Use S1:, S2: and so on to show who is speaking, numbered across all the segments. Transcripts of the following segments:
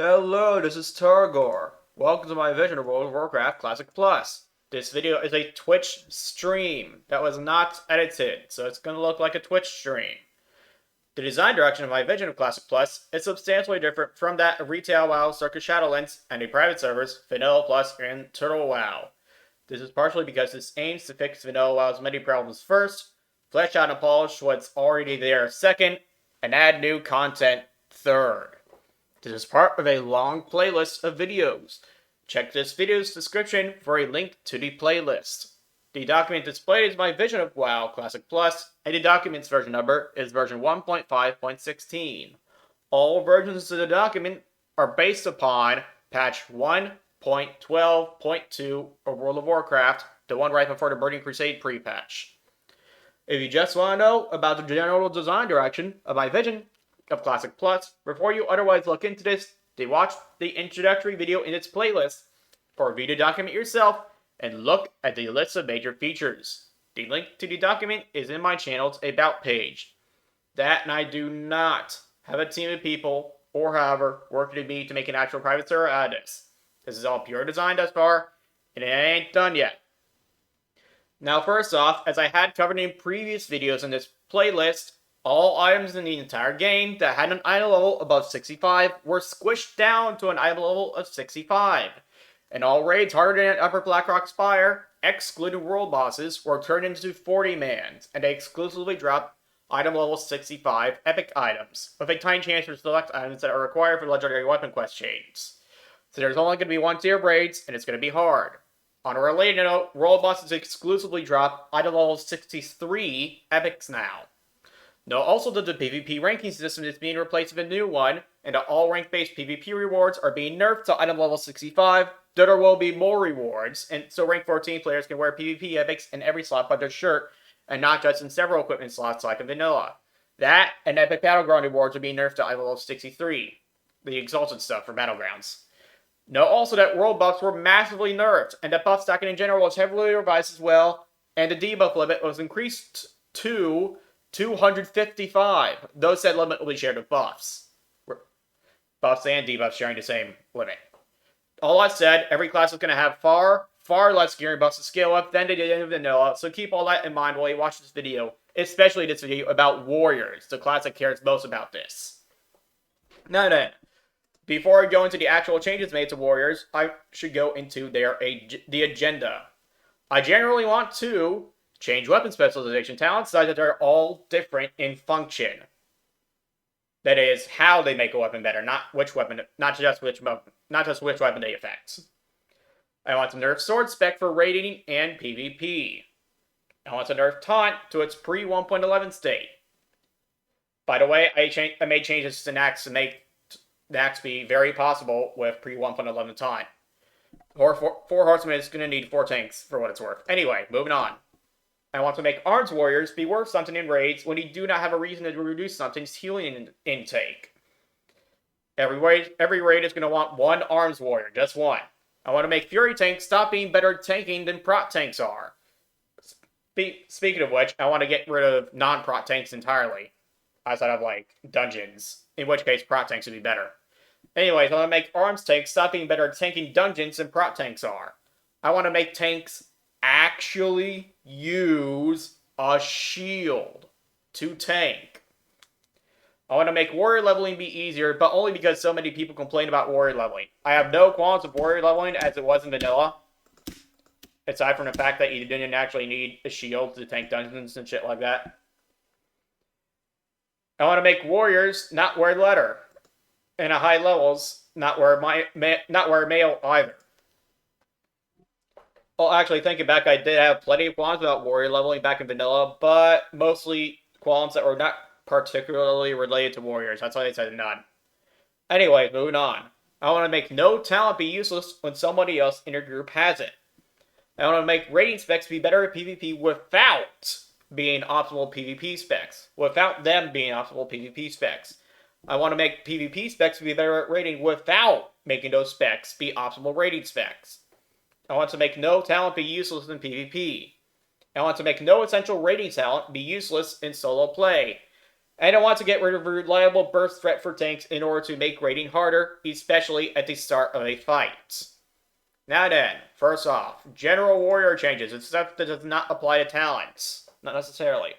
S1: Hello, this is Tarregor. Welcome to my vision of World of Warcraft Classic Plus. This video is a Twitch stream that was not edited, so it's going to look like a Twitch stream. The design direction of my vision of Classic Plus is substantially different from that of Retail WoW, Circus Shadowlands, and the private servers, Vanilla Plus, and Turtle WoW. This is partially because this aims to fix Vanilla WoW's many problems first, flesh out and polish what's already there second, and add new content third. This is part of a long playlist of videos. Check this video's description for a link to the playlist. The document displayed is my vision of WoW Classic Plus, and the document's version number is version 1.5.16. All versions of the document are based upon patch 1.12.2 of World of Warcraft, the one right before the Burning Crusade pre-patch. If you just want to know about the general design direction of my vision of Classic Plus, before you otherwise look into this, they watch the introductory video in its playlist for a video document yourself and look at the list of major features. The link to the document is in my channel's About page. That and I do not have a team of people or however working with me to make an actual private server out of this. This is all pure design thus far, and it ain't done yet. Now first off, as I had covered in previous videos in this playlist, all items in the entire game that had an item level above 65 were squished down to an item level of 65. And all raids harder than Upper Blackrock Spire, excluding world bosses, were turned into 40-mans, and they exclusively dropped item level 65 epic items, with a tiny chance to select items that are required for legendary weapon quest chains. So there's only going to be one tier of raids, and it's going to be hard. On a related note, world bosses exclusively drop item level 63 epics now. Note also that the PvP ranking system is being replaced with a new one, and that all rank-based PvP rewards are being nerfed to item level 65, though there will be more rewards, and so rank 14 players can wear PvP epics in every slot but their shirt, and not just in several equipment slots like in Vanilla. That and Epic Battleground rewards are being nerfed to item level 63, the exalted stuff for Battlegrounds. Note also that world buffs were massively nerfed, and that buff stacking in general was heavily revised as well, and the debuff limit was increased to 255. Though said limit will be shared with buffs. Buffs and debuffs sharing the same limit. All that said, every class is going to have far less gear and buffs to scale up than they did in Vanilla, so keep all that in mind while you watch this video, especially this video about warriors, the class that cares most about this. Now then, before I go into the actual changes made to warriors, I should go into the agenda. I generally want to change weapon specialization talents so that they're all different in function. That is, how they make a weapon better, not just which weapon they affect. I want to nerf sword spec for raiding and PvP. I want to nerf taunt to its pre-1.11 state. By the way, I made changes to Nax to make Nax be very possible with pre-1.11 taunt. Four horsemen is going to need 4 tanks for what it's worth. Anyway, moving on. I want to make arms warriors be worth something in raids when you do not have a reason to reduce something's healing intake. Every raid is going to want one arms warrior, just one. I want to make fury tanks stop being better at tanking than prot tanks are. Speaking of which, I want to get rid of non-prot tanks entirely, outside of like dungeons, in which case prot tanks would be better. Anyways, I want to make arms tanks stop being better at tanking dungeons than prot tanks are. I want to make tanks actually use a shield to tank. I want to make warrior leveling be easier, but only because so many people complain about warrior leveling. I have no qualms with warrior leveling as it was in Vanilla, aside from the fact that you didn't actually need a shield to tank dungeons and shit like that. I want to make warriors not wear leather, and at high levels not wear mail either. Well, actually, thinking back, I did have plenty of qualms about warrior leveling back in Vanilla, but mostly qualms that were not particularly related to warriors. That's why they said none. Anyway, moving on. I want to make no talent be useless when somebody else in your group has it. I want to make rating specs be better at PvP without being optimal PvP specs. Without them being optimal PvP specs. I want to make PvP specs be better at rating without making those specs be optimal rating specs. I want to make no talent be useless in PvP. I want to make no essential raiding talent be useless in solo play. And I want to get rid of a reliable burst threat for tanks in order to make raiding harder, especially at the start of a fight. Now then, first off, general warrior changes. It's stuff that does not apply to talents. Not necessarily.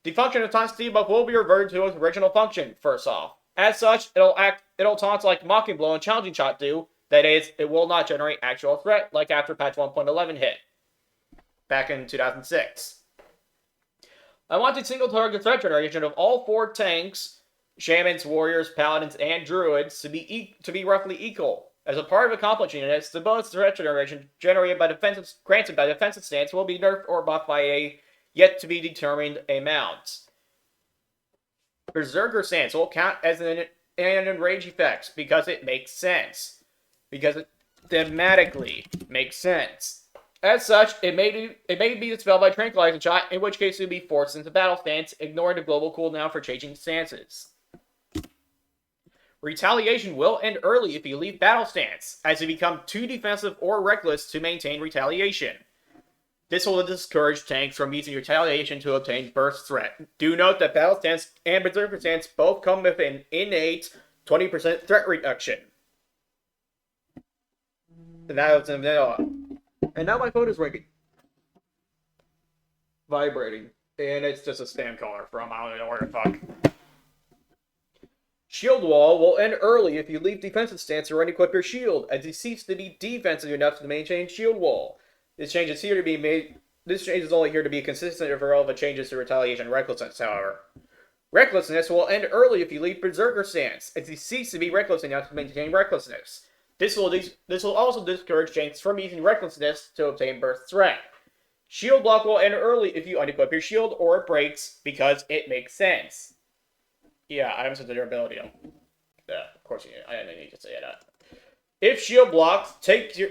S1: The function of taunt debuff will be reverted to its original function, first off. As such, it'll taunt like Mocking Blow and Challenging Shot do. That is, it will not generate actual threat like after patch 1.11 hit. Back in 2006. I want a single target threat generation of all 4 tanks, shamans, warriors, paladins, and druids to be roughly equal. As a part of accomplishing this, the bonus threat generation generated granted by defensive stance will be nerfed or buffed by a yet to be determined amount. Berserker stance will count as an enrage effect because it makes sense. Because it thematically makes sense. As such, it may be dispelled by Tranquilizing Shot, in which case it would be forced into battle stance, ignoring the global cooldown for changing stances. Retaliation will end early if you leave battle stance, as you become too defensive or reckless to maintain retaliation. This will discourage tanks from using retaliation to obtain burst threat. Do note that battle stance and berserker stance both come with an innate 20% threat reduction. And that was in vanilla. And now my phone is ringing. Vibrating. And it's just a spam caller from I don't know where the fuck. Shield wall will end early if you leave defensive stance or unequip your shield, as it ceases to be defensive enough to maintain shield wall. This change is only here to be consistent if relevant changes to retaliation and recklessness, however. Recklessness will end early if you leave berserker stance, as it ceases to be reckless enough to maintain recklessness. This will also discourage tanks from using recklessness to obtain burst threat. Shield block will end early if you unequip your shield or it breaks because it makes sense. Yeah, items of durability. Yeah, of course I didn't need to say that. If shield block takes your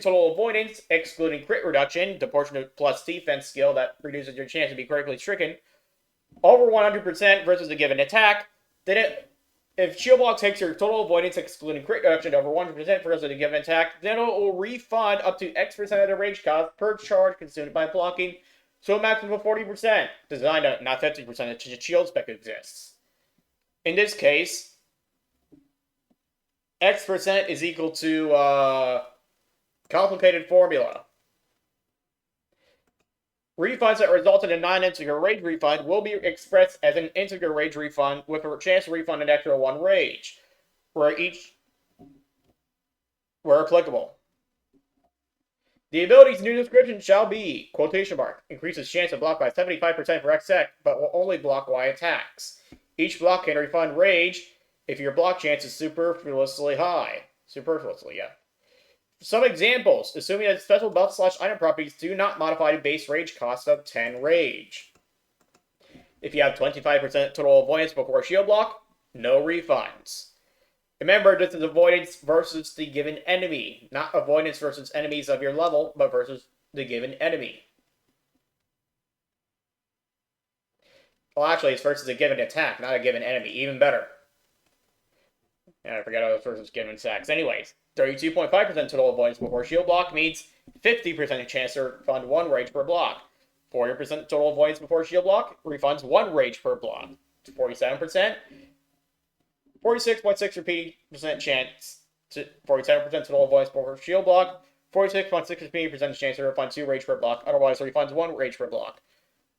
S1: total avoidance, excluding crit reduction, the portion of plus defense skill that reduces your chance to be critically stricken, over 100% versus a given attack, if shield block takes your total avoidance, excluding crit reduction, over 100% versus a given attack, then it will refund up to X% of the rage cost per charge consumed by blocking, so a maximum of 40%. Designed to not 50% to shield spec exists. In this case, X% is equal to complicated formula. Refunds that result in a non-integer rage refund will be expressed as an integer rage refund with a chance to refund an extra 1 rage, where applicable. The ability's new description shall be, quotation mark, increases chance of block by 75% for X sec, but will only block Y attacks. Each block can refund rage if your block chance is superfluously high. Superfluously, yeah. Some examples, assuming that special buff / item properties do not modify the base rage cost of 10 rage. If you have 25% total avoidance before shield block, no refunds. Remember, this is avoidance versus the given enemy, not avoidance versus enemies of your level, but versus the given enemy. Well, actually, it's versus a given attack, not a given enemy. Even better. Yeah, I forgot how it was versus given sacks. Anyways, 32.5% total avoidance before shield block means 50% chance to refund 1 rage per block. 40% total avoidance before shield block refunds 1 rage per block. 47%. 46.6 repeating% chance to 47% total avoidance before shield block. 46.6 repeating% chance to refund 2 rage per block. Otherwise, it refunds 1 rage per block.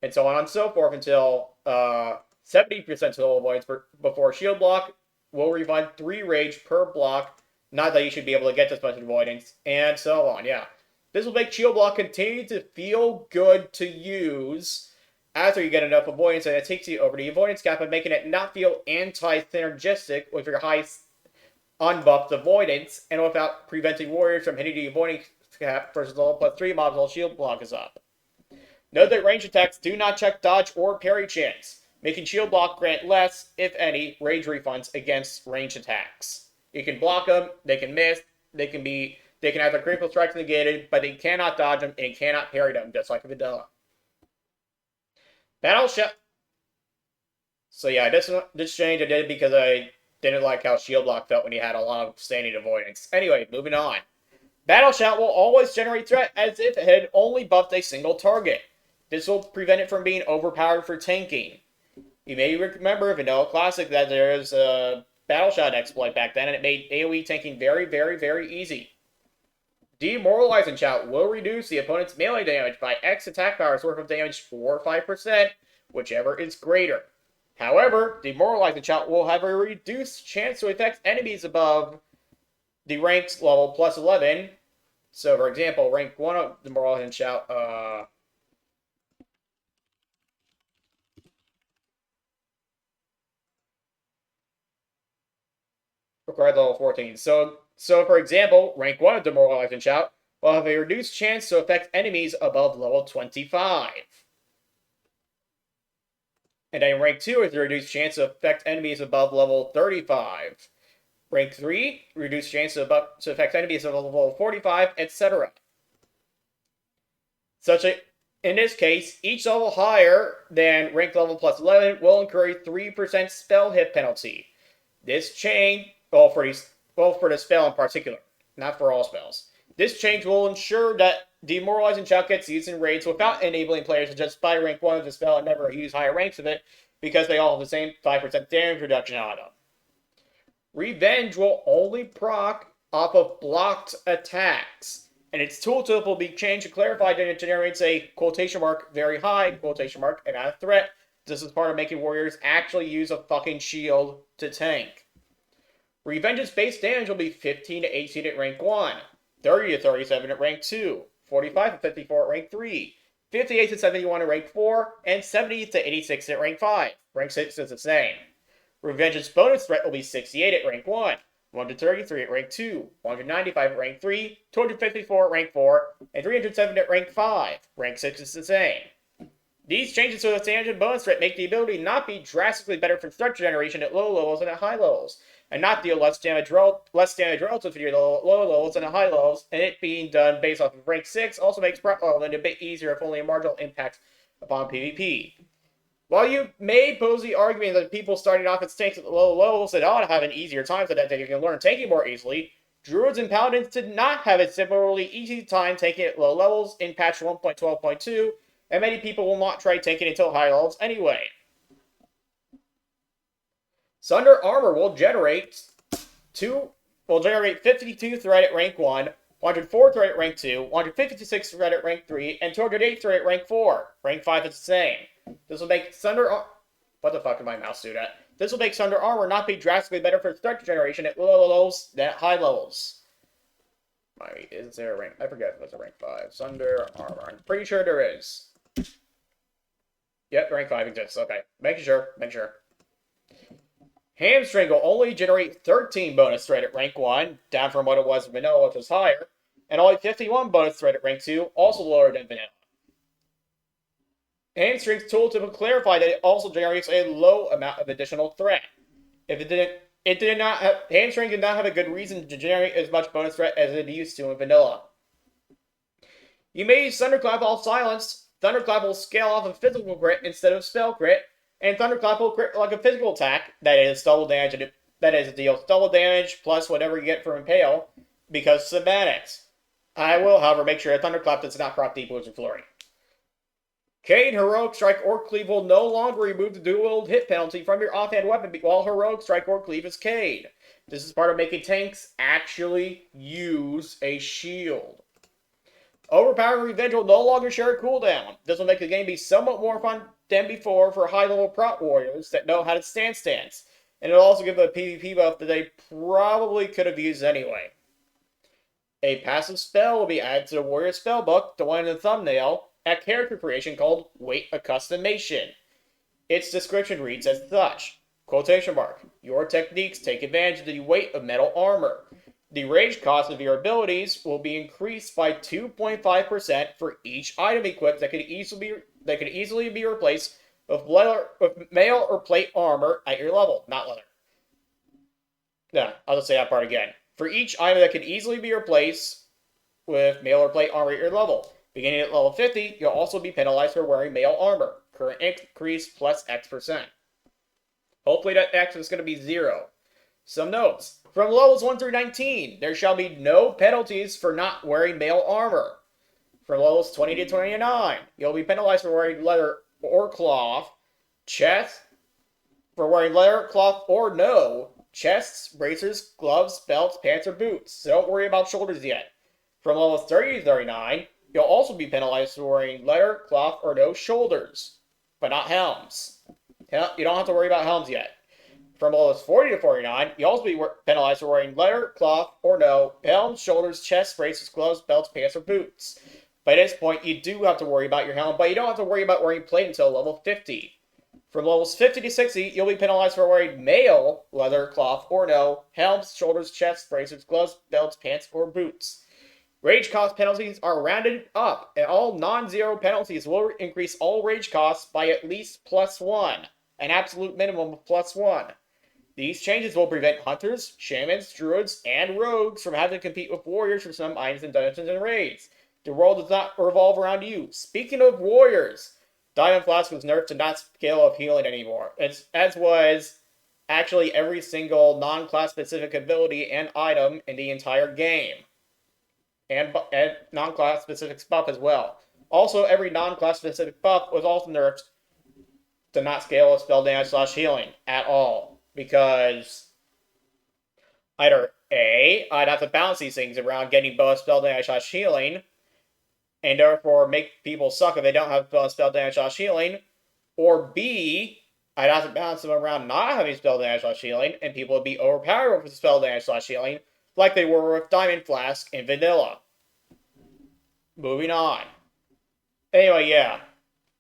S1: And so on and so forth until 70% total avoidance before shield block will refund 3 rage per block. Not that you should be able to get this much avoidance. And so on, yeah. This will make shield block continue to feel good to use after you get enough avoidance, and it takes you over the avoidance cap and making it not feel anti-synergistic with your high unbuffed avoidance, and without preventing warriors from hitting the avoidance cap versus level +3 mobs while shield block is up. Note that range attacks do not check dodge or parry chance, making shield block grant less, if any, rage refunds against range attacks. You can block them, they can miss, they can have their critical strikes negated, but they cannot dodge them and cannot parry them, just like a Videla. Battleship. So yeah, this change I did because I didn't like how shield block felt when you had a lot of standing avoidance. Anyway, moving on. Battle Shout will always generate threat as if it had only buffed a single target. This will prevent it from being overpowered for tanking. You may remember Vanilla Classic that there was a Battle Shot exploit back then, and it made AoE tanking very, very, very easy. Demoralizing Shout will reduce the opponent's melee damage by X attack power's worth of damage 4 or 5%, whichever is greater. However, Demoralizing Shout will have a reduced chance to affect enemies above the ranked level plus 11. So, for example, rank 1 of Demoralizing Shout, required level 14. So for example, rank 1 of Demoralizing Shout will have a reduced chance to affect enemies above level 25. And then rank 2 is a reduced chance to affect enemies above level 35. Rank 3, reduced chance to affect enemies above level 45, etc. In this case, each level higher than rank level plus 11 will incur a 3% spell hit penalty. This change, for the spell in particular, not for all spells. This change will ensure that Demoralizing Shout gets used in raids without enabling players to just buy rank 1 of the spell and never use higher ranks of it, because they all have the same 5% damage reduction on them. Revenge will only proc off of blocked attacks, and its tooltip will be changed to clarify that it generates a quotation mark very high quotation mark and not a threat. This is part of making warriors actually use a fucking shield to tank. Revenge's base damage will be 15 to 18 at rank 1, 30 to 37 at rank 2, 45 to 54 at rank 3, 58 to 71 at rank 4, and 70 to 86 at rank 5. Rank 6 is the same. Revenge's bonus threat will be 68 at rank 1, 133 at rank 2, 195 at rank 3, 254 at rank 4, and 307 at rank 5. Rank 6 is the same. These changes to the damage and bonus threat make the ability not be drastically better for threat generation at low levels and at high levels, and not deal less damage relative to your low levels and at high levels, and it being done based off of rank 6 also makes prep leveling a bit easier if only a marginal impact upon PvP. While you may pose the argument that people starting off as tanks at the low levels that ought to have an easier time so that they can learn tanking more easily, Druids and Paladins did not have a similarly easy time tanking at low levels in patch 1.12.2, and many people will not try tanking until high levels anyway. Sunder Armor will generate 52 threat at rank 1, 104 threat at rank 2, 156 threat at rank 3, and 208 threat at rank 4. Rank 5 is the same. This will make What the fuck did my mouse do that? This will make Sunder Armor not be drastically better for threat generation at low levels than at high levels. Is there a rank? I forget if it's a rank 5. Sunder Armor. I'm pretty sure there is. Yep, rank 5 exists. Okay. Make sure. Hamstring will only generate 13 bonus threat at rank 1, down from what it was in Vanilla, which was higher, and only 51 bonus threat at rank 2, also lower than Vanilla. Hamstring's tooltip will clarify that it also generates a low amount of additional threat. If Hamstring did not have a good reason to generate as much bonus threat as it used to in Vanilla. You may use Thunderclap while silenced. Thunderclap will scale off of physical crit instead of spell crit, and Thunderclap will crit like a physical attack, that is double damage, it deals double damage plus whatever you get from Impale, because semantics. I will, however, make sure that Thunderclap does not proc Deep Blizzard Flurry. Cade, Heroic Strike, or Cleave will no longer remove the dual hit penalty from your offhand weapon while Heroic Strike or Cleave is Cade. This is part of making tanks actually use a shield. Overpowering Revenge will no longer share a cooldown. This will make the game be somewhat more fun than before for high-level prot warriors that know how to stand stance. And it'll also give a PvP buff that they probably could have used anyway. A passive spell will be added to the warrior spellbook, the one in the thumbnail, at character creation called Weight Accustomation. Its description reads as such, quotation mark, your techniques take advantage of the weight of metal armor. The range cost of your abilities will be increased by 2.5% for each item equipped that could easily be replaced with mail or plate armor at your level, not leather. Yeah, I'll just say that part again. For each item that can easily be replaced with mail or plate armor at your level. Beginning at level 50, you'll also be penalized for wearing mail armor. Current increase plus X%. Hopefully that X is going to be 0. Some notes. From levels 1 through 19, there shall be no penalties for not wearing mail armor. From levels 20 to 29, you'll be penalized for wearing leather or cloth, chest, for wearing leather, cloth, or no chests, bracers, gloves, belts, pants, or boots. So don't worry about shoulders yet. From levels 30 to 39, you'll also be penalized for wearing leather, cloth, or no shoulders, but not helms. You don't have to worry about helms yet. From levels 40 to 49, you'll also be penalized for wearing leather, cloth, or no helms, shoulders, chests, braces, gloves, belts, pants, or boots. By this point, you do have to worry about your helm, but you don't have to worry about wearing plate until level 50. From levels 50 to 60, you'll be penalized for wearing male leather, cloth, or no helms, shoulders, chests, bracers, gloves, belts, pants, or boots. Rage cost penalties are rounded up, and all non-zero penalties will increase all rage costs by at least +1, an absolute minimum of +1. These changes will prevent hunters, shamans, druids, and rogues from having to compete with warriors for some items in dungeons and raids. The world does not revolve around you. Speaking of warriors, Diamond Flask was nerfed to not scale of healing anymore, as was actually every single non-class specific ability and item in the entire game. And non-class specific buff as well. Also, every non-class specific buff was also nerfed to not scale of spell damage / healing at all. Because either A, I'd have to balance these things around getting both spell damage / healing, and therefore make people suck if they don't have both spell damage / healing, or B, I'd have to balance them around not having spell damage / healing, and people would be overpowered with spell damage / healing, like they were with Diamond Flask and Vanilla. Moving on. Anyway, yeah.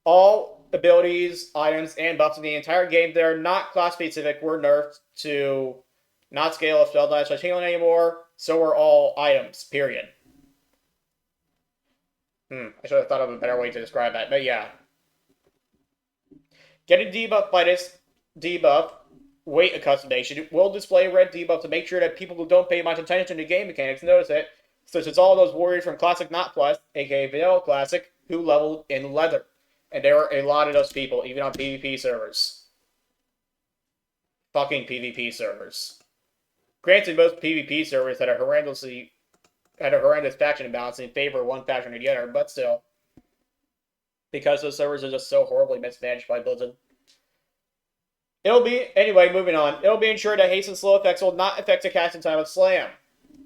S1: All abilities, items, and buffs in the entire game that are not class specific were nerfed to not scale of spell damage / healing anymore, so are all items, period. I should have thought of a better way to describe that, but yeah. Getting debuffed by this debuff, weight accustomation, will display a red debuff to make sure that people who don't pay much attention to game mechanics notice it, such as all those warriors from Classic Not Plus, aka Vanilla Classic, who leveled in leather. And there are a lot of those people, even on PvP servers. Fucking PvP servers. Granted, most PvP servers had a horrendous faction imbalance in favor of one faction or the other, but still. Because those servers are just so horribly mismanaged by Blizzard. Anyway, moving on. It'll be ensured that haste and slow effects will not affect the casting time of Slam.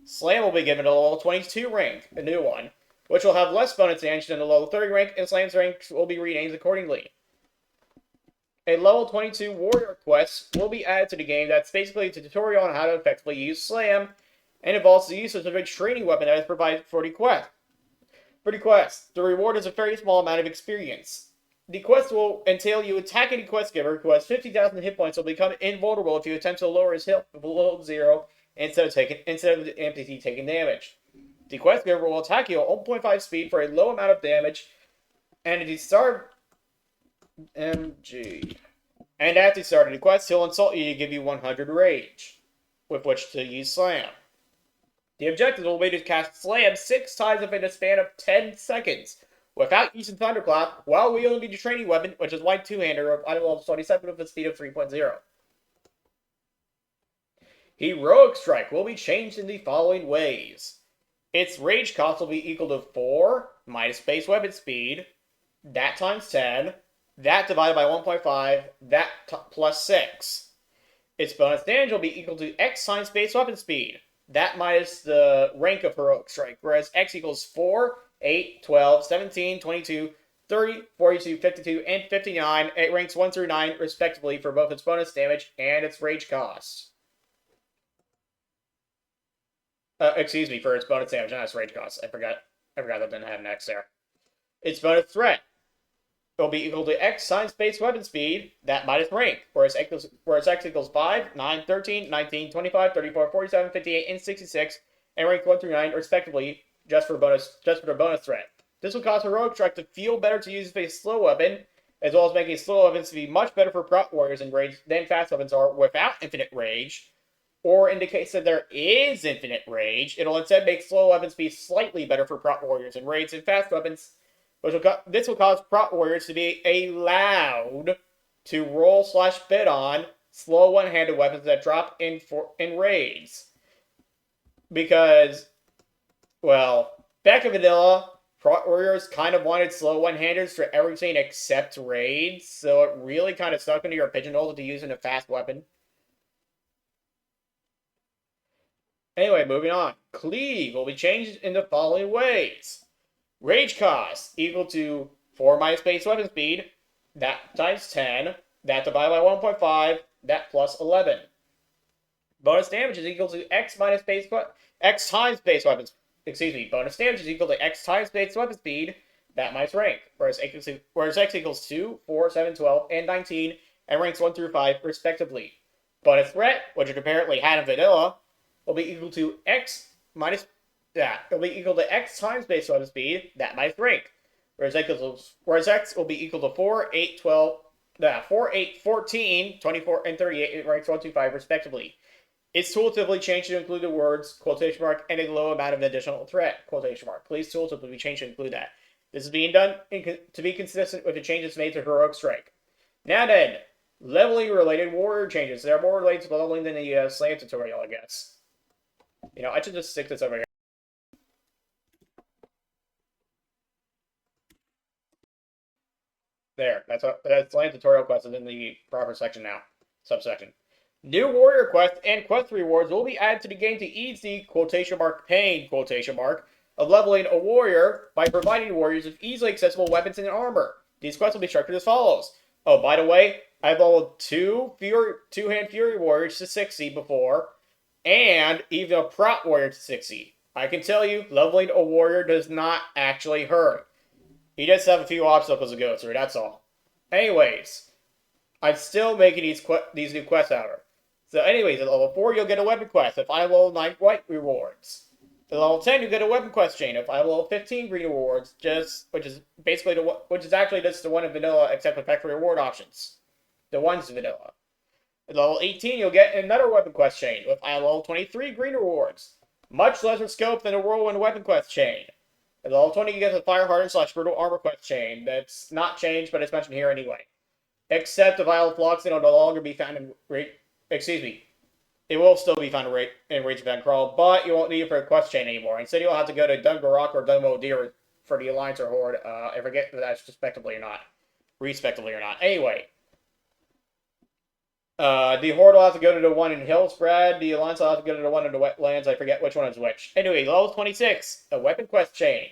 S1: Slam will be given a level 22 rank, a new one, which will have less bonus damage than the level 30 rank, and Slam's rank will be renamed accordingly. A level 22 warrior quest will be added to the game that's basically a tutorial on how to effectively use Slam, and involves the use of a training weapon that is provided for the quest. For the quest, the reward is a very small amount of experience. The quest will entail you attacking the quest giver, who has 50,000 hit points, will become invulnerable if you attempt to lower his health below 0 instead of the NPC taking damage. The quest giver will attack you at 1.5 speed for a low amount of damage, and at the start of the quest, he'll insult you to give you 100 rage, with which to use Slam. The objective will be to cast Slam 6 times within a span of 10 seconds, without using Thunderclap, while wielding the training weapon, which is White Two-Hander of item level 27 with a speed of 3.0. Heroic Strike will be changed in the following ways. Its rage cost will be equal to 4 minus base weapon speed, that times 10, that divided by 1.5, that plus 6. Its bonus damage will be equal to X times base weapon speed, that minus the rank of Heroic Strike, whereas X equals 4, 8, 12, 17, 22, 30, 42, 52, and 59. It ranks 1 through 9, respectively, for both its bonus damage and its rage cost. Excuse me, for its bonus damage, not its rage cost. I forgot that didn't have an X there. Its bonus threat will be equal to X times base weapon speed, that minus rank, whereas X equals 5, 9, 13, 19, 25, 34, 47, 58, and 66, and rank 1 through 9, respectively, just for the bonus threat. This will cause Heroic Strike to feel better to use with a slow weapon, as well as making slow weapons to be much better for prot warriors in rage than fast weapons are without infinite rage. Or in the case that there is infinite rage, it'll instead make slow weapons be slightly better for prot warriors in raids and fast weapons. This will cause prot warriors to be allowed to roll / bid on slow one-handed weapons that drop in raids. Because, well, back in vanilla, Prot Warriors kind of wanted slow one-handers for everything except raids, so it really kind of stuck into your pigeonhole to using a fast weapon. Anyway, moving on. Cleave will be changed in the following ways. Rage cost equal to 4 minus base weapon speed, that times 10, that divided by 1.5, that plus 11. Bonus damage is equal to X times base weapon. Bonus damage is equal to X times base weapon speed, that minus rank. Whereas X equals 2, 4, 7, 12, and 19, and ranks 1 through 5, respectively. Bonus threat, which it apparently had in vanilla, will be equal to X minus that. It'll be equal to X times base weapon speed, that minus rank. Whereas X will be equal to 4, 8, 12, 4, 8, 14, 24, and 38, and ranks 1 through 5, respectively. It's tool typically changed to include the words, quotation mark, and a low amount of additional threat, quotation mark. Please tool typically be changed to include that. This is being done to be consistent with the changes made to Heroic Strike. Now then, leveling related warrior changes. They're more related to leveling than the slam tutorial, I guess. You know, I should just stick this over here. There, that's slam tutorial quest is in the proper section now. Subsection. New warrior quests and quest rewards will be added to the game to ease the quotation mark pain, quotation mark, of leveling a warrior by providing warriors with easily accessible weapons and armor. These quests will be structured as follows. Oh, by the way, I've leveled two-hand Fury warriors to 60 before, and even a Prot warrior to 60. I can tell you, leveling a warrior does not actually hurt. He does have a few obstacles to go through, that's all. Anyways, I'm still making these new quests however. So anyways, at level 4, you'll get a weapon quest if I level 9 white rewards. At level 10, you get a weapon quest chain if I level 15 green rewards, which is actually just the one in vanilla except with factory reward options. The one's vanilla. At level 18, you'll get another weapon quest chain with I level 23 green rewards. Much lesser scope than a whirlwind weapon quest chain. At level 20, you get the fire hardened / brutal armor quest chain. That's not changed, but it's mentioned here anyway. Except the vial flux, it'll no longer be found in it will still be found in Rage Event Crawl, but you won't need it for a quest chain anymore. Instead, you'll have to go to Dungarok or Dunmodir for the Alliance or Horde. I forget if that's respectively or not. Anyway. The Horde will have to go to the one in Hillspread. The Alliance will have to go to the one in the Wetlands. I forget which one is which. Anyway, level 26, a weapon quest chain.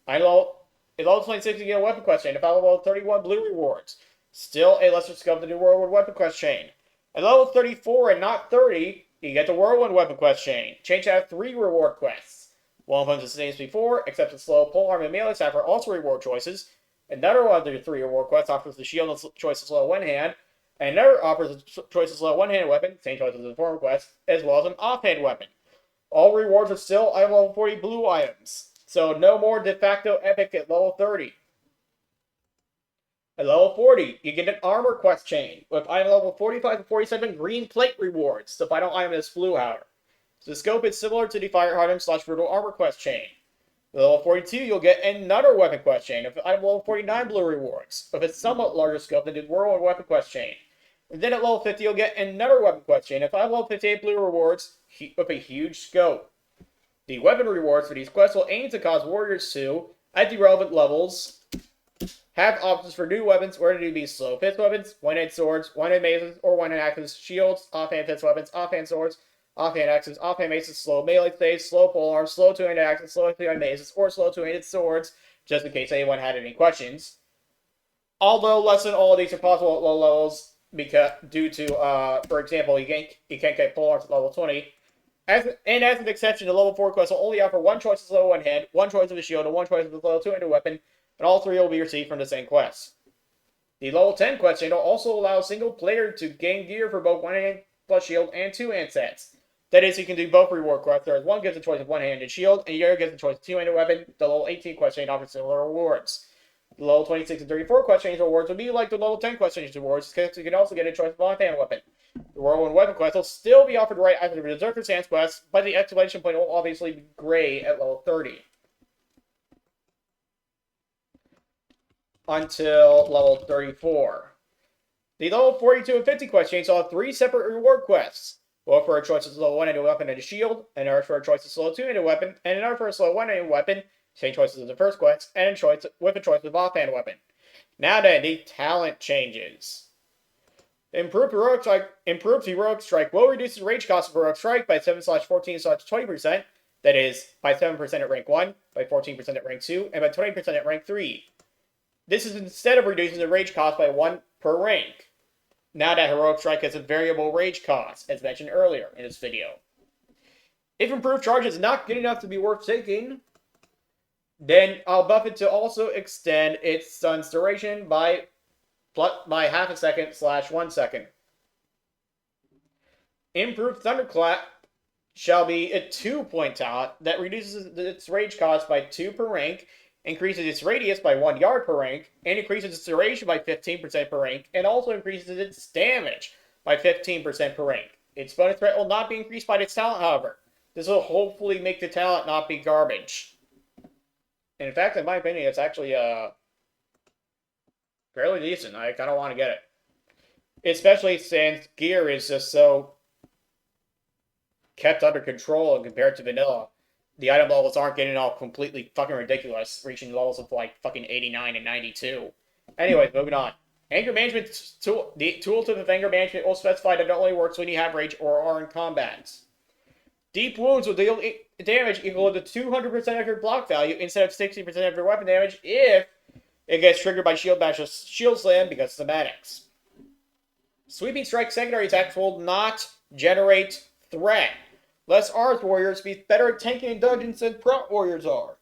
S1: At level 26, you get a weapon quest chain. If I level 31 blue rewards. Still a lesser scope than the Whirlwind weapon quest chain. At level 34 and not 30, you get the Whirlwind weapon quest chain. Change to have 3 reward quests. One of them is the same as before, except the slow polearm and melee attack are also reward choices. Another one of the 3 reward quests offers the shield and choice of slow one hand. And another offers the choice of slow one-handed weapon, same choice as the former quest, as well as an offhand weapon. All rewards are still item level 40 blue items. So no more de facto epic at level 30. At level 40, you get an armor quest chain with item level 45 to 47 green plate rewards. The final item is blue, however. So the scope is similar to the fire hardened / brutal armor quest chain. At level 42, you'll get another weapon quest chain with item level 49 blue rewards, with a somewhat larger scope than the whirlwind weapon quest chain. And then at level 50, you'll get another weapon quest chain with item level 58 blue rewards with a huge scope. The weapon rewards for these quests will aim to cause warriors to, at the relevant levels, have options for new weapons, whether they be slow fist weapons, one-handed swords, one-handed maces, or one-handed axes, shields, offhand fist weapons, offhand swords, offhand axes, offhand maces, slow melee staves, slow polearms, slow two-handed axes, slow two-handed maces, or slow two-handed swords, just in case anyone had any questions. Although less than all of these are possible at low levels, due to, for example, you can't get polearms at level 20. As an exception, the level 4 quest will only offer one choice of slow one hand, one choice of a shield, and one choice of a slow two-handed weapon, and all 3 will be received from the same quest. The level 10 quest chain will also allow a single player to gain gear for both one-hand plus shield and two-hand sets. That is, you can do both reward quests, whereas one gives a choice of one-handed shield, and the other gives a choice of two-handed weapon. The level 18 quest chain offers similar rewards. The level 26 and 34 quest chain rewards will be like the level 10 quest chain rewards, because you can also get a choice of one-hand weapon. The whirlwind weapon quest will still be offered right after the Berserker's Hands quest, but the exclamation point will obviously be gray at level 30. Until level 34. The level 42 and 50 quest chains will have 3 separate reward quests. One for a choice of slow one-handed weapon and a shield, another for a choice of slow two-handed weapon, and another for a slow one-handed weapon Same choices as the first quest, and a choice with a choice of offhand weapon. Now then, the talent changes. Improved Heroic Strike will reduce the rage cost of Heroic Strike by 7/14/20%. That is, by 7% at rank 1, by 14% at rank 2, and by 20% at rank 3. This is instead of reducing the rage cost by 1 per rank. Now that Heroic Strike has a variable rage cost, as mentioned earlier in this video. If Improved Charge is not good enough to be worth taking, then I'll buff it to also extend its stun's duration by half a second / 1 second. Improved Thunderclap shall be a 2-point talent that reduces its rage cost by 2 per rank, increases its radius by 1 yard per rank, and increases its duration by 15% per rank, and also increases its damage by 15% per rank. Its bonus threat will not be increased by its talent, however. This will hopefully make the talent not be garbage. And in fact, in my opinion, it's actually fairly decent. I kind of want to get it. Especially since gear is just so kept under control compared to vanilla. The item levels aren't getting all completely fucking ridiculous, reaching levels of like fucking 89 and 92. Anyways, moving on. Anger management tool. The tooltip of anger management will specify that it only works when you have rage or are in combat. Deep wounds will deal damage equal to 200% of your block value instead of 60% of your weapon damage if it gets triggered by Shield Bash or Shield Slam because of thematics. Sweeping Strike secondary attacks will not generate threat. Less Arms warriors be better at tanking in dungeons than prot warriors are.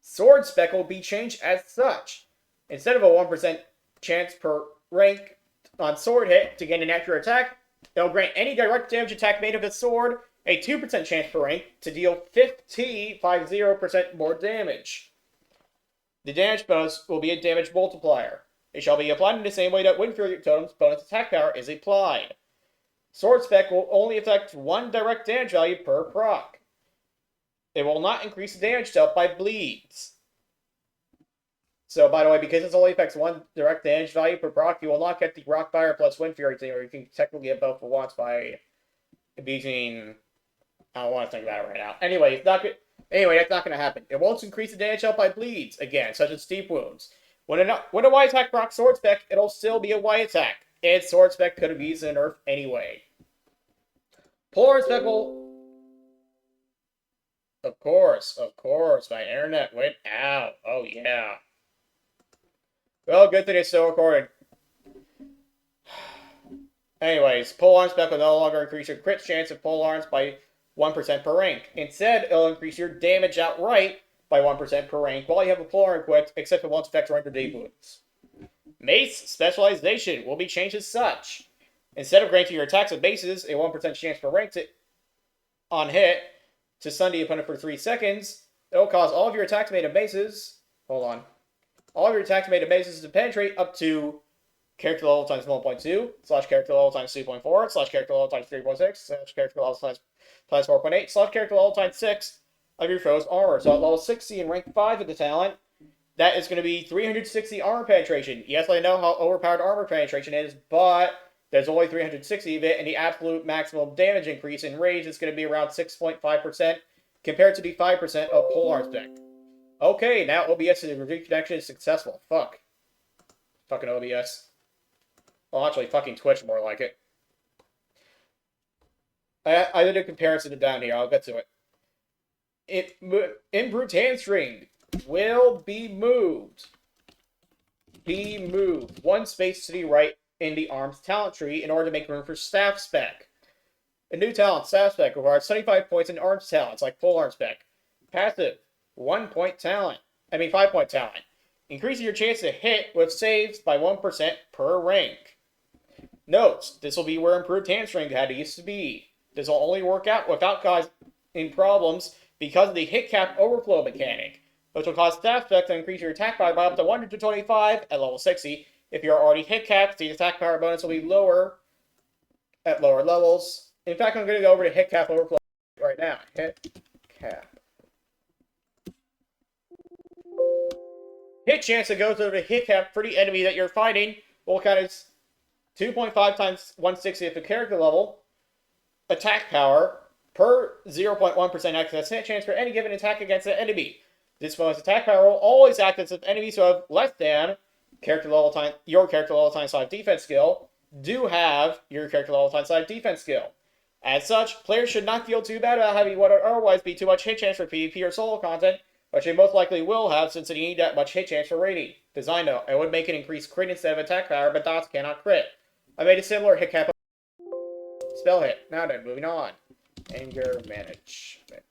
S1: Sword spec will be changed as such. Instead of a 1% chance per rank on sword hit to gain an accurate attack, it will grant any direct damage attack made of a sword a 2% chance per rank to deal 50% more damage. The damage bonus will be a damage multiplier. It shall be applied in the same way that Wind Fury Totem's bonus attack power is applied. Sword spec will only affect 1 direct damage value per proc. It will not increase the damage dealt by bleeds. So, by the way, because it only affects 1 direct damage value per proc, you will not get the Rockfire plus Wind Fury thing, or you can technically get both for once by abusing. I don't want to think about it right now. Anyway, it's not good. Anyway, that's not going to happen. It won't increase the damage dealt by bleeds, again, such as deep wounds. When a Y attack procs sword spec, it'll still be a Y attack. Its sword spec could have used a nerf anyway. Polar spec will... Of course, my internet went out. Oh, yeah. Well, good thing it's still recording. Anyways, Polearm spec will no longer increase your crit chance of polearms by 1% per rank. Instead, it'll increase your damage outright by 1% per rank while you have a polearm equipped, except it won't affect render deep wounds. Mace specialization will be changed as such. Instead of granting your attacks with maces a 1% chance per rank on hit to stun the opponent for 3 seconds, it'll cause all of your attacks made of maces. Hold on. All of your attacks made of maces to penetrate up to character level times 1.2, / character level times 2.4, / character level times 3.6, / character level times 4.8, / character level times 6 of your foe's armor. So at level 60 and rank 5 of the talent, that is going to be 360 armor penetration. Yes, I know how overpowered armor penetration is, but there's only 360 of it, and the absolute maximum damage increase in rage is going to be around 6.5% compared to the 5% of polearm spec. Okay, now OBS reconnection is successful. Fuck. Fucking OBS. Well, actually, fucking Twitch more like it. I did a comparison down here. I'll get to it. Improved hamstring will be moved. One space to the right in the arms talent tree in order to make room for staff spec. A new talent, staff spec, requires 75 points in arms talents like polearm spec. Passive, 1-point talent. 5-point talent. Increasing your chance to hit with saves by 1% per rank. Note, this will be where improved hamstring had used to be. This will only work out without causing problems because of the hit cap overflow mechanic, which will cause staff spec to increase your attack power by up to 125 at level 60. If you're already hit capped, the attack power bonus will be lower at lower levels. In fact, I'm going to go over to hit cap overflow right now. Hit cap. Hit chance that goes over to hit cap for the enemy that you're fighting will count as 2.5 times 160 at the character level. Attack power per 0.1% excess hit chance for any given attack against an enemy. This bonus attack power will always act as if enemies who have less than your character level times 5 defense skill do have your character level times 5 defense skill. As such, players should not feel too bad about having what would otherwise be too much hit chance for PvP or solo content, which they most likely will have since they need that much hit chance for raiding. Design note, I would make it increase crit instead of attack power, but dots cannot crit. I made a similar hit cap spell hit. Now then, moving on. Anger management.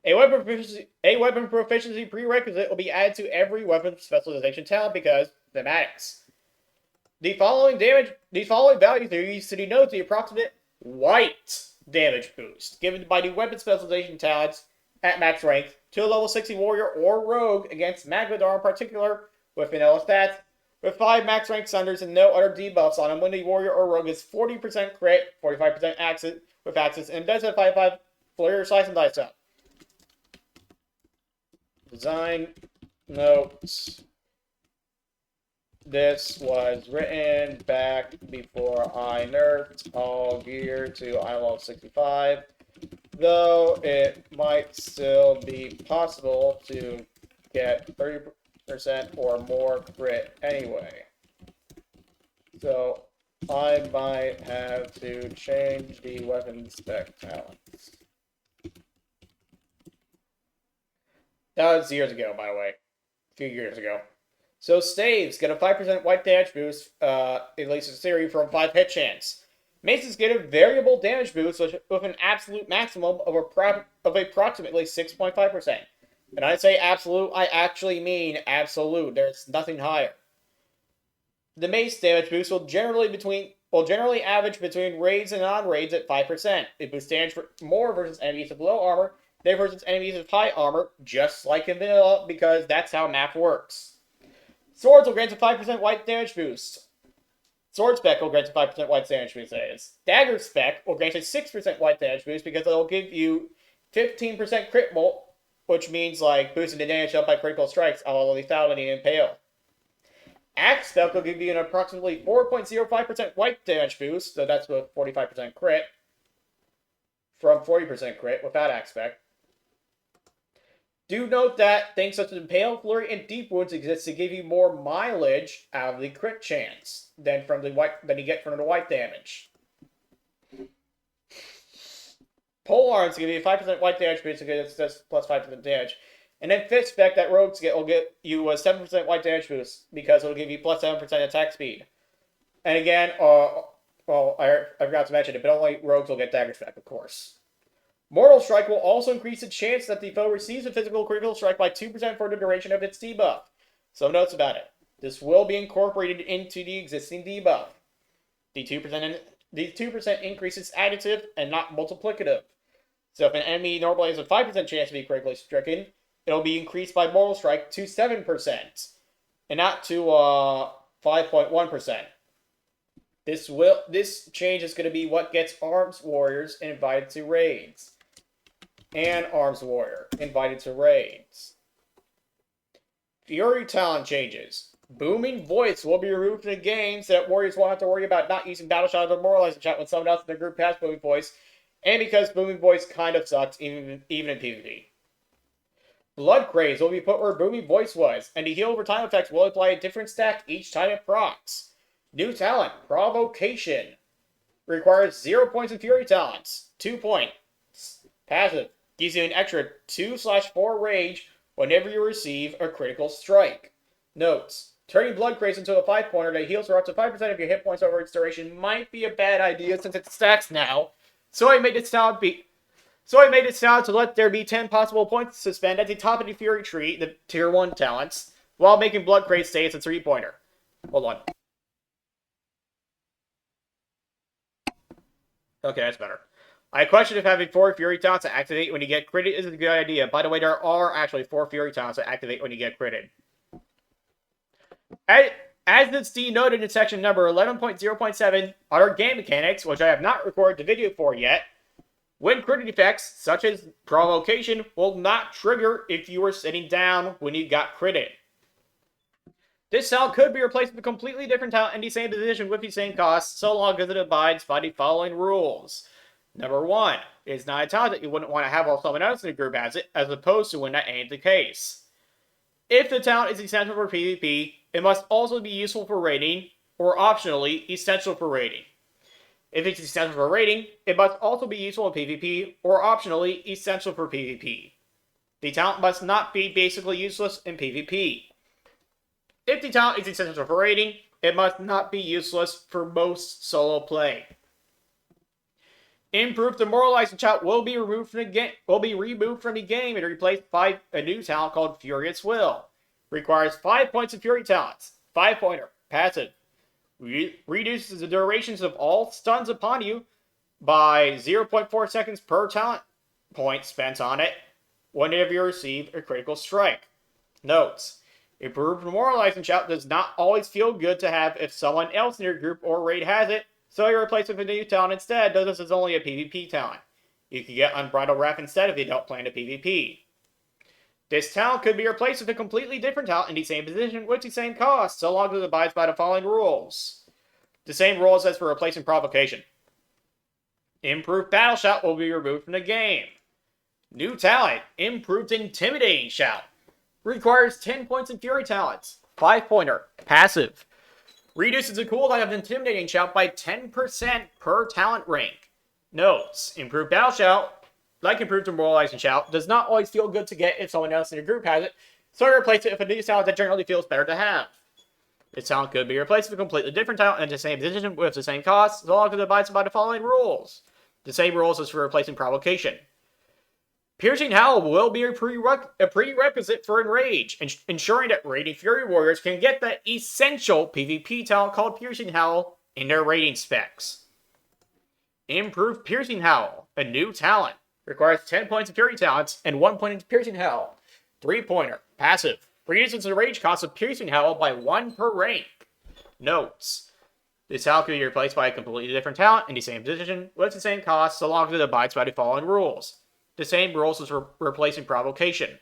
S1: A weapon proficiency prerequisite will be added to every weapon specialization talent because thematics. These following values are used to denote the approximate white damage boost given by the weapon specialization talents at max rank to a level 60 warrior or rogue against Magmadar in particular with vanilla stats, with 5 max rank sunders and no other debuffs on them when the warrior or rogue is 40% crit, 45% axis, and does have 5/5 flare slice and dice up. Design notes. This was written back before I nerfed all gear to level 65, though it might still be possible to get 30% or more crit anyway. So I might have to change the weapon spec talents. That was years ago, by the way. A few years ago. So staves get a 5% white damage boost, at least in theory, from 5 hit chance. Maces get a variable damage boost with an absolute maximum of approximately 6.5%. And I say absolute, I actually mean absolute. There's nothing higher. The mace damage boost will generally average between raids and non-raids at 5%. It boosts damage more versus enemies with low armor than versus enemies with high armor, just like in vanilla, because that's how math works. Swords will grant a 5% white damage boost. Sword spec will grant a 5% white damage boost. Dagger spec will grant a 6% white damage boost because it'll give you 15% crit bolt, which means like boosting the damage up by critical strikes, a la lethality and impale. Axe spec will give you an approximately 4.05% white damage boost, so that's with 45% crit, from 40% crit without axe spec. Do note that things such as Impale, Flurry, and Deep Wounds exist to give you more mileage out of the crit chance than you get from the white damage. Polearms give you 5% white damage boost because that's plus 5% damage. And then Fist Spec that Rogues will get you a 7% white damage boost because it'll give you plus 7% attack speed. And again, I forgot to mention it, but only Rogues will get Dagger Spec, of course. Mortal Strike will also increase the chance that the foe receives a physical critical strike by 2% for the duration of its debuff. Some notes about it. This will be incorporated into the existing debuff. The 2% increase is additive and not multiplicative. So if an enemy normally has a 5% chance to be critically stricken, it'll be increased by Mortal Strike to 7%, and not to 5.1%. This change is going to be what gets Arms Warriors invited to raids. And Arms Warrior invited to raids. Fury talent changes. Booming Voice will be removed from the game so that warriors won't have to worry about not using Battle Shot or Demoralizing Shot when someone else in their group has Booming Voice, and because Booming Voice kind of sucks even in PvP. Blood Craze will be put where Booming Voice was, and the heal over time effects will apply a different stack each time it procs. New talent, Provocation. Requires 0 points in Fury talents. 2 points. Passive. Gives you an extra 2/4 rage whenever you receive a critical strike. Notes. Turning Blood Craze into a 5-pointer that heals for up to 5% of your hit points over its duration might be a bad idea since it stacks now. So I made it sound to let there be 10 possible points to spend at the top of the Fury tree, the tier 1 talents, while making Blood Craze stay as a 3-pointer. Hold on. Okay, that's better. I question if having 4 Fury talents to activate when you get critted is a good idea. By the way, there are actually 4 Fury talents to activate when you get critted. As it's denoted in section number 11.0.7, other game mechanics, which I have not recorded the video for yet, when critted effects, such as Provocation, will not trigger if you were sitting down when you got critted. This talent could be replaced with a completely different talent in the same position with the same cost, so long as it abides by the following rules. Number 1, it's not a talent that you wouldn't want to have while someone else in the group has it, as opposed to when that ain't the case. If the talent is essential for PvP, it must also be useful for raiding, or optionally, essential for raiding. If it's essential for raiding, it must also be useful in PvP, or optionally, essential for PvP. The talent must not be basically useless in PvP. If the talent is essential for raiding, it must not be useless for most solo play. Improved Demoralizing Shout will be removed from the game and replaced by a new talent called Furious Will. Requires 5 points of Fury talents. 5-pointer. Passive. Reduces the durations of all stuns upon you by 0.4 seconds per talent point spent on it whenever you receive a critical strike. Notes. Improved Demoralizing Shout does not always feel good to have if someone else in your group or raid has it, so you replace it with a new talent instead, though this is only a PvP talent. You can get Unbridled Wrath instead if you don't plan to PvP. This talent could be replaced with a completely different talent in the same position with the same cost, so long as it abides by the following rules. The same rules as for replacing Provocation. Improved Battle Shout will be removed from the game. New talent, Improved Intimidating Shout. Requires 10 points in Fury talents. 5-pointer, passive. Reduces the cooldown of Intimidating Shout by 10% per talent rank. Notes, Improved Battle Shout, like Improved Demoralizing Shout, does not always feel good to get if someone else in your group has it, so replace it with a new talent that generally feels better to have. This talent could be replaced with a completely different talent in the same position with the same cost, so long as it abides by the following rules. The same rules as for replacing Provocation. Piercing Howl will be a prerequisite for Enrage, ensuring that raiding Fury Warriors can get the essential PvP talent called Piercing Howl in their raiding specs. Improved Piercing Howl, a new talent. Requires 10 points of Fury talents and 1 point of Piercing Howl. 3-pointer, passive. Reduces the rage cost of Piercing Howl by 1 per rank. Notes. This talent can be replaced by a completely different talent in the same position with the same cost, so long as it abides by the following rules. The same rules as for replacing Provocation.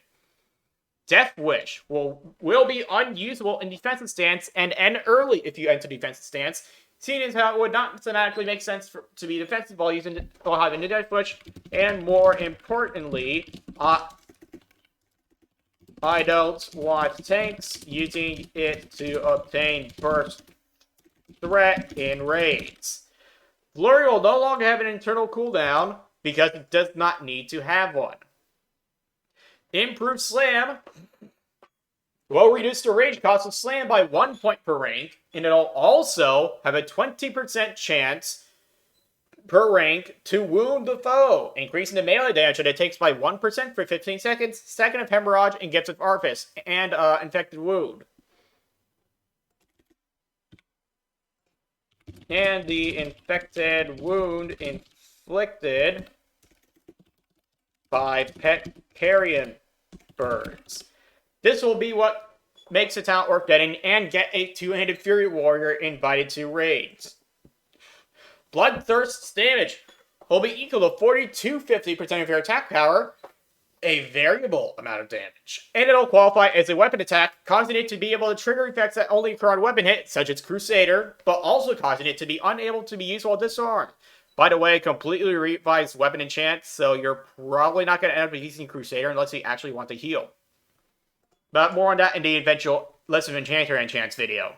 S1: Death Wish will be unusable in defensive stance and end early if you enter defensive stance, seeing as how it would not thematically make sense to be defensive while having the Death Wish, and more importantly, I don't want tanks using it to obtain burst threat in raids. Flurry will no longer have an internal cooldown, because it does not need to have one. Improved Slam will reduce the rage cost of Slam by 1 point per rank, and it'll also have a 20% chance per rank to wound the foe, increasing the melee damage that it takes by 1% for 15 seconds, second of Hemorrhage, and Gifts of Arfis, and Infected Wound. And the Infected Wound inflicted by pet carrion birds. This will be what makes the talent worth getting and get a two-handed Fury Warrior invited to raids. Bloodthirst's damage will be equal to 40-50% of your attack power, a variable amount of damage. And it'll qualify as a weapon attack, causing it to be able to trigger effects that only occur on weapon hit, such as Crusader, but also causing it to be unable to be used while disarmed. By the way, completely revised weapon enchant, so you're probably not going to end up using Crusader unless you actually want to heal. But more on that in the eventual List of Enchanter Enchants video.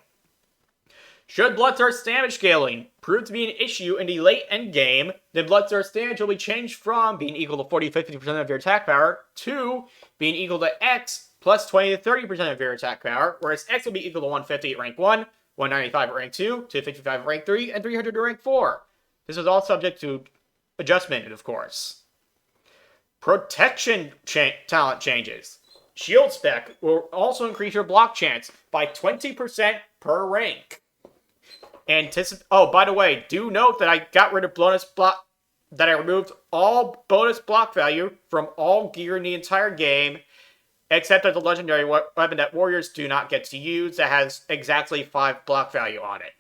S1: Should Bloodthirst damage scaling prove to be an issue in the late end game, then Bloodthirst damage will be changed from being equal to 40-50% of your attack power to being equal to X plus 20-30% of your attack power, whereas X will be equal to 150 at rank 1, 195 at rank 2, 255 at rank 3, and 300 at rank 4. This is all subject to adjustment, of course. Protection talent changes. Shield spec will also increase your block chance by 20% per rank. Oh, by the way, do note that I got rid of that I removed all bonus block value from all gear in the entire game, except as a legendary weapon that warriors do not get to use that has exactly 5 block value on it.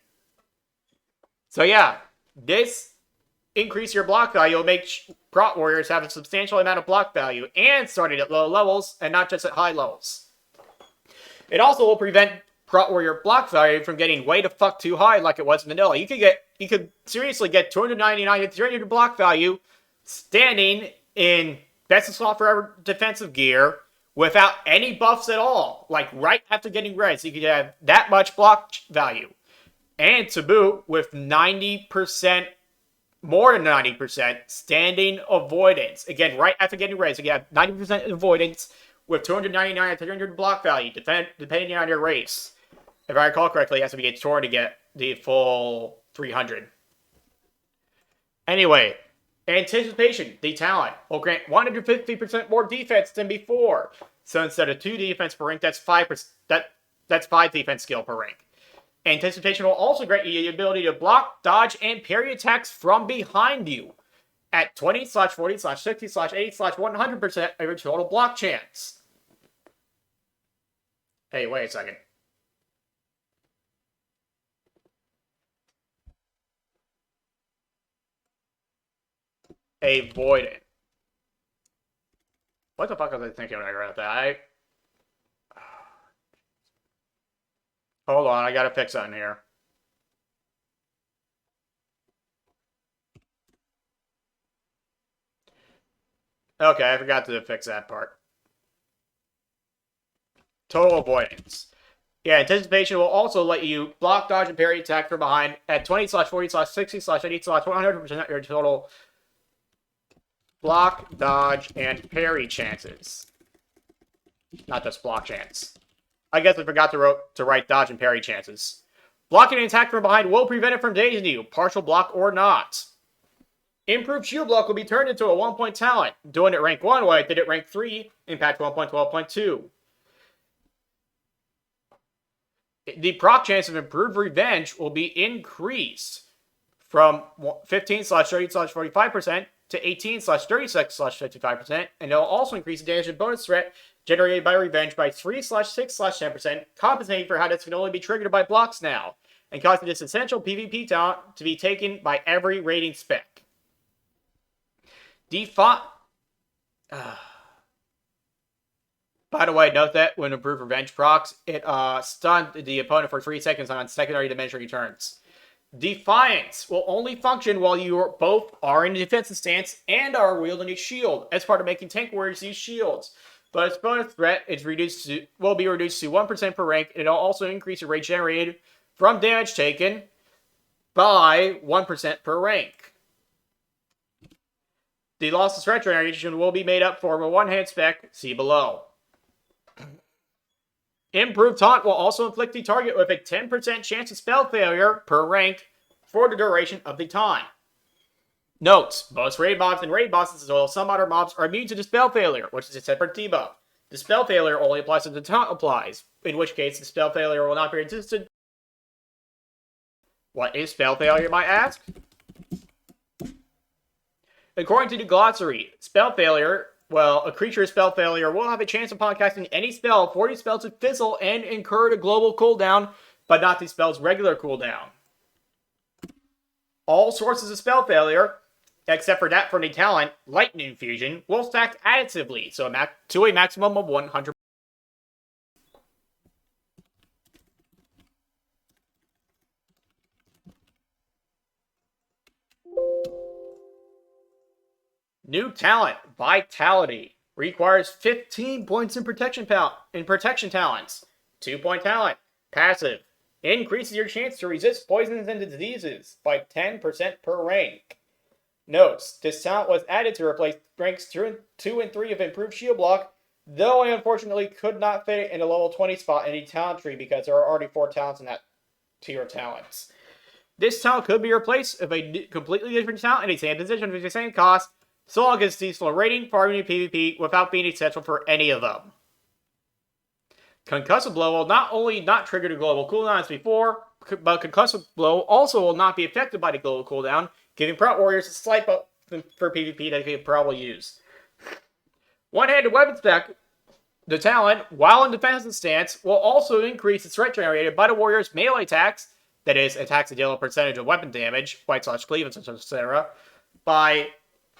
S1: So yeah. This increase your block value will make Prot Warriors have a substantial amount of block value, and starting at low levels, and not just at high levels. It also will prevent Prot Warrior block value from getting way the fuck too high like it was in vanilla. You could get seriously get 299 to 300 block value standing in best of slot forever defensive gear without any buffs at all. Like right after getting red, so you could have that much block value. And to boot, with 90%, more than 90% standing avoidance. Again, right after getting red, so you have 90% avoidance with 299 to 300 block value, depending on your race. If I recall correctly, it has to be a Tor to get the full 300. Anyway, Anticipation, the talent, will grant 150% more defense than before. So instead of 2 defense per rank, that's 5%. That's 5 defense skill per rank. Anticipation will also grant you the ability to block, dodge, and parry attacks from behind you at 20/40/60/80/100% of your total block chance. Hey, wait a second. Avoidant. What the fuck was I thinking when I wrote that? Hold on, I gotta fix something here. Okay, I forgot to fix that part. Total avoidance. Yeah, Anticipation will also let you block, dodge, and parry attack from behind at 20/40/60/80/100% of your total block, dodge, and parry chances. Not just block chance. I guess I forgot to write dodge and parry chances. Blocking an attack from behind will prevent it from dazing you, partial block or not. Improved shield block will be turned into a 1-point talent. Doing it rank 1 while it did it rank 3, impact 1.12.2. The proc chance of improved revenge will be increased from 15/30/45% to 18/36/55%, and it'll also increase the damage and bonus threat generated by revenge by 3/6/10%, compensating for how this can only be triggered by blocks now, and causing this essential PvP talent to be taken by every rating spec. By the way, note that when improved revenge procs, it stunned the opponent for 3 seconds on secondary dimensionary turns. Defiance will only function while you both are in a defensive stance and are wielding a shield, as part of making tank warriors use shields. But its bonus threat will be reduced to 1% per rank, and it'll also increase the rate generated from damage taken by 1% per rank. The loss of threat generation will be made up for a one-hand spec, see below. Improved Taunt will also inflict the target with a 10% chance of spell failure per rank for the duration of the time. Note, most raid mobs and raid bosses, as well as some other mobs, are immune to Dispel Failure, which is a separate debuff. Dispel Failure only applies if the taunt applies, in which case Dispel Failure will not be resisted. What is Spell Failure, you might ask? According to the glossary, Spell Failure, well, a creature's Spell Failure will have a chance upon casting any spell for the spell to fizzle and incur the global cooldown, but not the spell's regular cooldown. All sources of Spell Failure, except for that from the talent, Lightning Fusion, will stack additively, so to a maximum of 100%. New talent, Vitality, requires 15 points in protection talents. 2-point talent, Passive, increases your chance to resist poisons and diseases by 10% per rank. Notes, this talent was added to replace ranks 2 and 3 of Improved Shield Block, though I unfortunately could not fit it in a level 20 spot in the talent tree because there are already 4 talents in that tier of talents. This talent could be replaced with a completely different talent in the same position with the same cost, so long as it's useful rating, farming, and PvP without being essential for any of them. Concussive Blow will not only not trigger the global cooldown as before, but Concussive Blow also will not be affected by the global cooldown, giving Prot Warriors a slight buff for PvP that they could probably use. One-handed weapon spec, the talent, while in defensive stance, will also increase the threat generated by the warrior's melee attacks, that is, attacks that deal a percentage of weapon damage, white/cleave, etc., by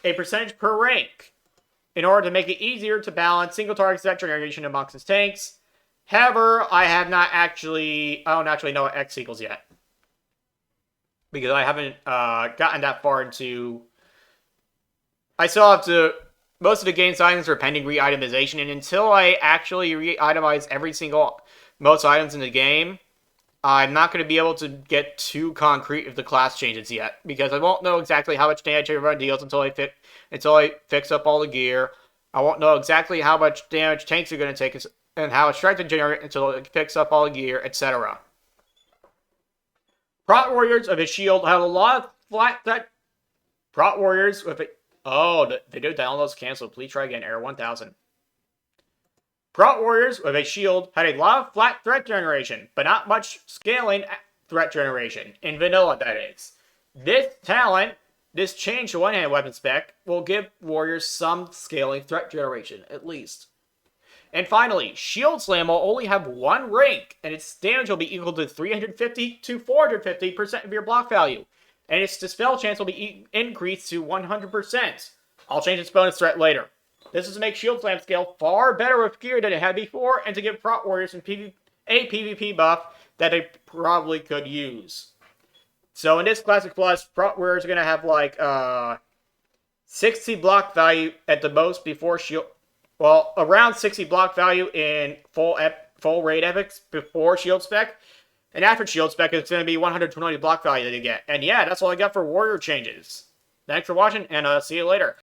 S1: a percentage per rank, in order to make it easier to balance single target threat generation amongst his tanks. However, I don't actually know what X equals yet. because I haven't gotten that far into. I still have to. Most of the game's items are pending re-itemization, and until I actually re-itemize most items in the game, I'm not going to be able to get too concrete with the class changes yet, because I won't know exactly how much damage everyone deals until I fix up all the gear. I won't know exactly how much damage tanks are going to take and how much strength to generate until it fix up all the gear, etc. Prot warriors of his shield have a lot of flat that. Prot warriors with it. Oh, the video downloads canceled. Please try again. Error 1000. Prot warriors with a shield had a lot of flat threat generation, but not much scaling threat generation. In vanilla, that is. This talent, this change to one-hand weapon spec, will give warriors some scaling threat generation, at least. And finally, Shield Slam will only have one rank, and its damage will be equal to 350 to 450% of your block value. And its dispel chance will be increased to 100%. I'll change its bonus threat later. This is to make Shield Slam scale far better with gear than it had before, and to give Prot Warriors a PvP buff that they probably could use. So in this Classic Plus, Prot Warriors are going to have like 60 block value at the most before Shield. Well, around 60 block value in full raid epics before Shield Spec. And after Shield Spec, it's going to be 120 block value that you get. And yeah, that's all I got for Warrior changes. Thanks for watching, and see you later.